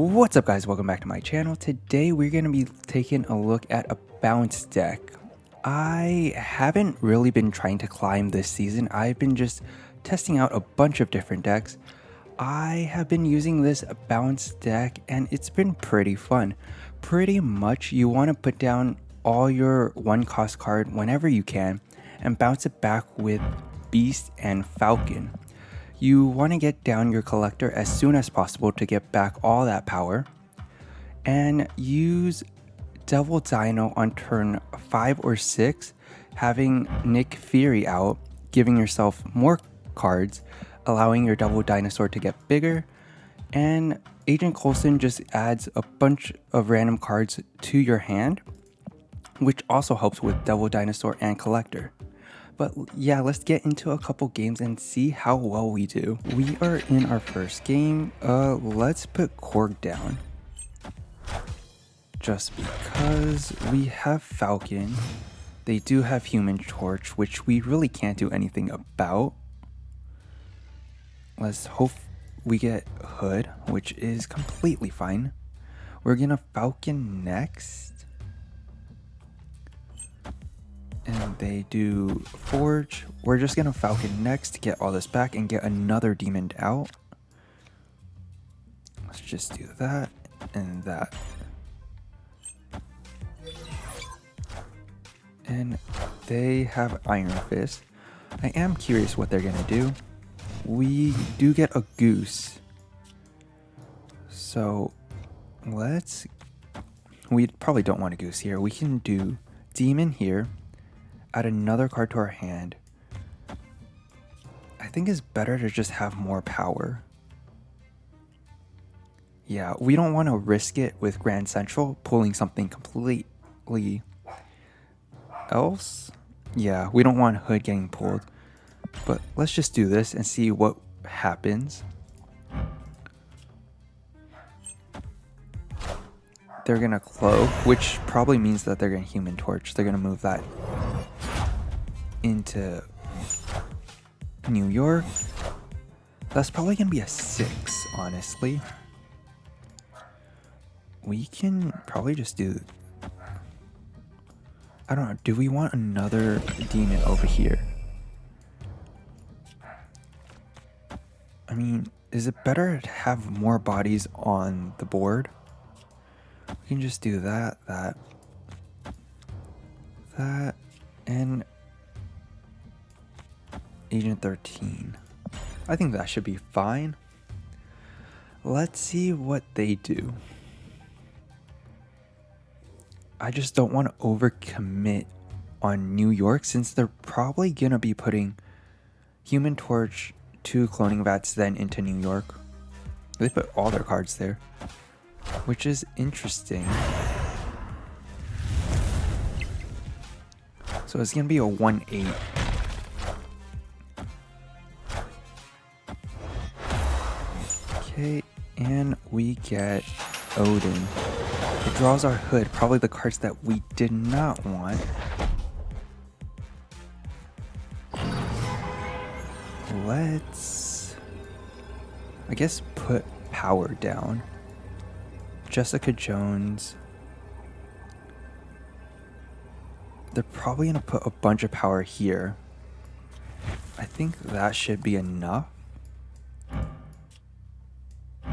What's up guys, welcome back to my channel. Today we're going to be taking a look at a bounce deck. I haven't really been trying to climb this season. I've been just testing out a bunch of different decks. I have been using this bounce deck and it's been pretty fun. Pretty much you want to put down all your one cost card whenever you can and bounce it back with Beast and Falcon. You want to get down your collector as soon as possible to get back all that power, and use Devil Dino on turn 5 or 6, having Nick Fury out, giving yourself more cards, allowing your Devil Dinosaur to get bigger, and Agent Coulson just adds a bunch of random cards to your hand, which also helps with Devil Dinosaur and Collector. But yeah, let's get into a couple games and see how well we do. We are in our first game. Let's put Korg down. Just because we have Falcon. They do have Human Torch, which we really can't do anything about. Let's hope we get Hood, which is completely fine. We're gonna Falcon next. And they do Forge. We're just gonna Falcon next to get all this back and get another demon out. Let's just do that and that. And they have Iron Fist. I am curious what they're gonna do. We do get a Goose. So we probably don't want a Goose here. We can do Demon here. Add another card to our hand. I think it's better to just have more power. Yeah, we don't want to risk it with Grand Central pulling something completely else. Yeah, we don't want Hood getting pulled. But let's just do this and see what happens. They're gonna Cloak, which probably means that they're gonna Human Torch. They're gonna move that into New York. That's probably gonna be a 6, honestly. We can probably just do, I don't know, do we want another demon over here? I mean, is it better to have more bodies on the board? We can just do that, and Agent 13. I think that should be fine. Let's see what they do. I just don't want to overcommit on New York since they're probably gonna be putting Human Torch, 2 cloning vats then into New York. They put all their cards there, which is interesting. So it's gonna be a 1/8. Okay, and we get Odin. It draws our Hood, probably the cards that we did not want. Let's, I guess, put power down. Jessica Jones. They're probably gonna put a bunch of power here. I think that should be enough.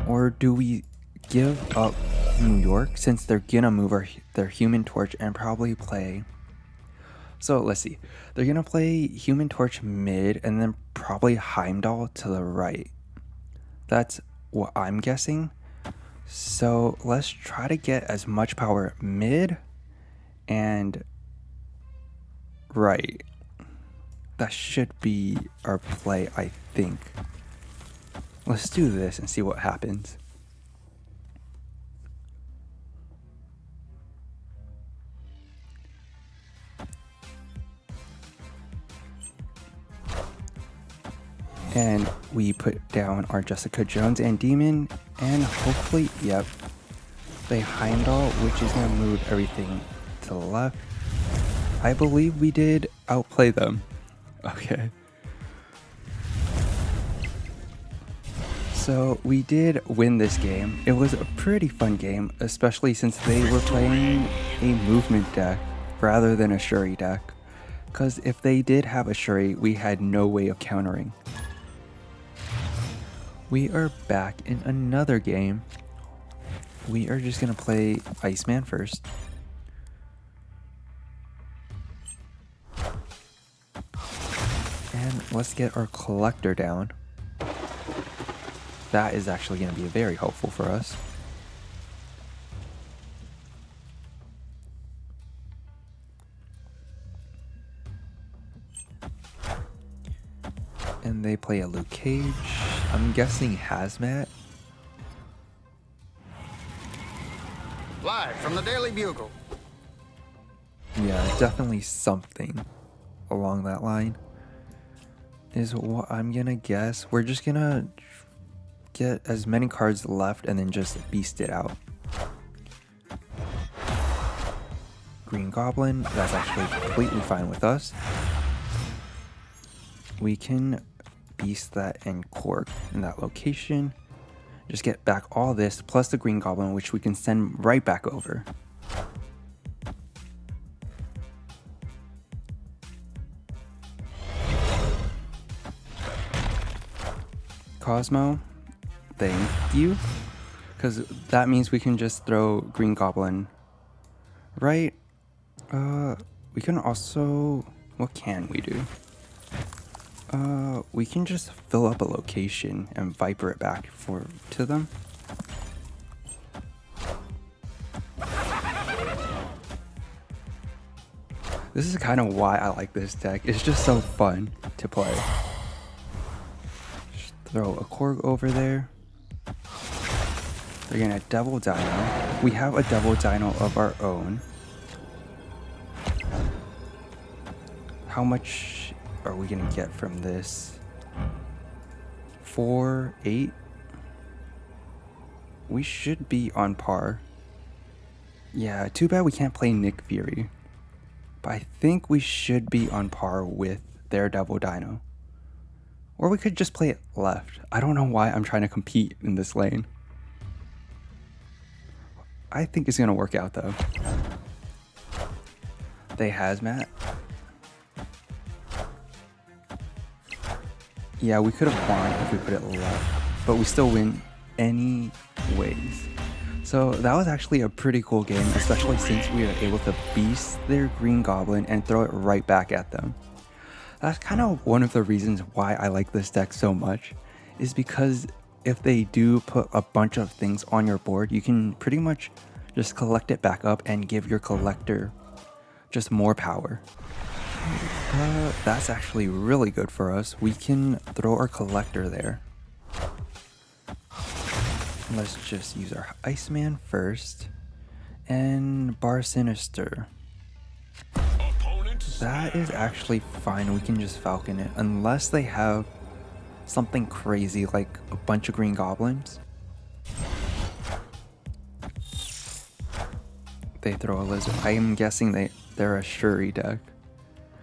Or do we give up New York since they're gonna move their Human Torch and probably play? So let's see. They're gonna play Human Torch mid and then probably Heimdall to the right. That's what I'm guessing. So let's try to get as much power mid and right. That should be our play, I think. Let's do this and see what happens. And we put down our Jessica Jones and Demon, and hopefully, yep, they Heimdall, which is going to move everything to the left. I believe we did outplay them. Okay. So we did win this game. It was a pretty fun game, especially since they were playing a movement deck rather than a Shuri deck. Because if they did have a Shuri, we had no way of countering. We are back in another game. We are just going to play Iceman first. And let's get our collector down. That is actually going to be very helpful for us. And they play a Luke Cage. I'm guessing Hazmat. Live from the Daily Bugle. Yeah, definitely something along that line is what I'm gonna guess. We're just gonna get as many cards left and then just beast it out. Green Goblin, that's actually completely fine with us. We can beast that and Cork in that location. Just get back all this plus the Green Goblin, which we can send right back over. Cosmo, thank you, because that means we can just throw Green Goblin right. We can also, what can we do? We can just fill up a location and Viper it back to them. This is kind of why I like this deck. It's just so fun to play. Just throw a Korg over there. They're gonna double Dino. We have a double Dino of our own. How much are we gonna get from this? 4, 8? We should be on par. Yeah, too bad we can't play Nick Fury. But I think we should be on par with their double Dino. Or we could just play it left. I don't know why I'm trying to compete in this lane. I think it's gonna work out though. They Hazmat. Yeah, we could have won if we put it left, but we still win anyways. So that was actually a pretty cool game, especially since we were able to beast their Green Goblin and throw it right back at them. That's kind of one of the reasons why I like this deck so much, is because if they do put a bunch of things on your board, you can pretty much just collect it back up and give your collector just more power. That's actually really good for us. We can throw our collector there. Let's just use our Iceman first. And Bar Sinister. That is actually fine. We can just Falcon it. Unless they have something crazy like a bunch of Green Goblins. They throw a Lizard. I am guessing they're a Shuri deck.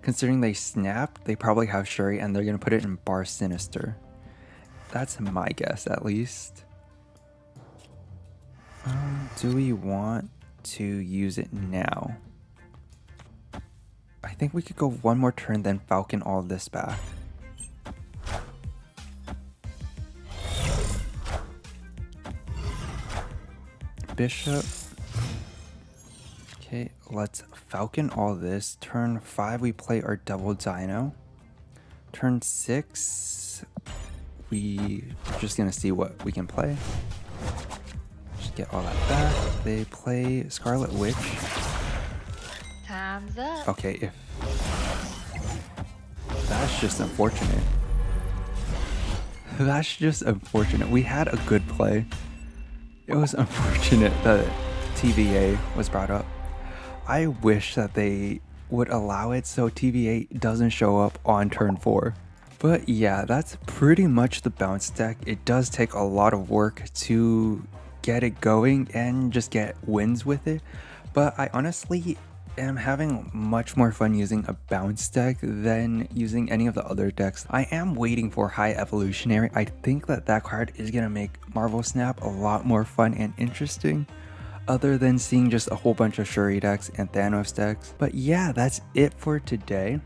Considering they snapped, they probably have Shuri and they're going to put it in Bar Sinister. That's my guess, at least. Do we want to use it now? I think we could go one more turn, then Falcon all this back. Bishop. Okay, let's Falcon all this. Turn 5, we play our double Dino. Turn 6, we're just gonna see what we can play. Just get all that back. They play Scarlet Witch. Time's up. Okay, if that's just unfortunate. That's just unfortunate. We had a good play. It was unfortunate that TVA was brought up. I wish that they would allow it so TVA doesn't show up on turn 4. But yeah, that's pretty much the bounce deck. It does take a lot of work to get it going and just get wins with it. But I honestly am having much more fun using a bounce deck than using any of the other decks. I am waiting for High Evolutionary. I think that that card is going to make Marvel Snap a lot more fun and interesting, other than seeing just a whole bunch of Shuri decks and Thanos decks. But yeah, that's it for today.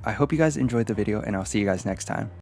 I hope you guys enjoyed the video, and I'll see you guys next time.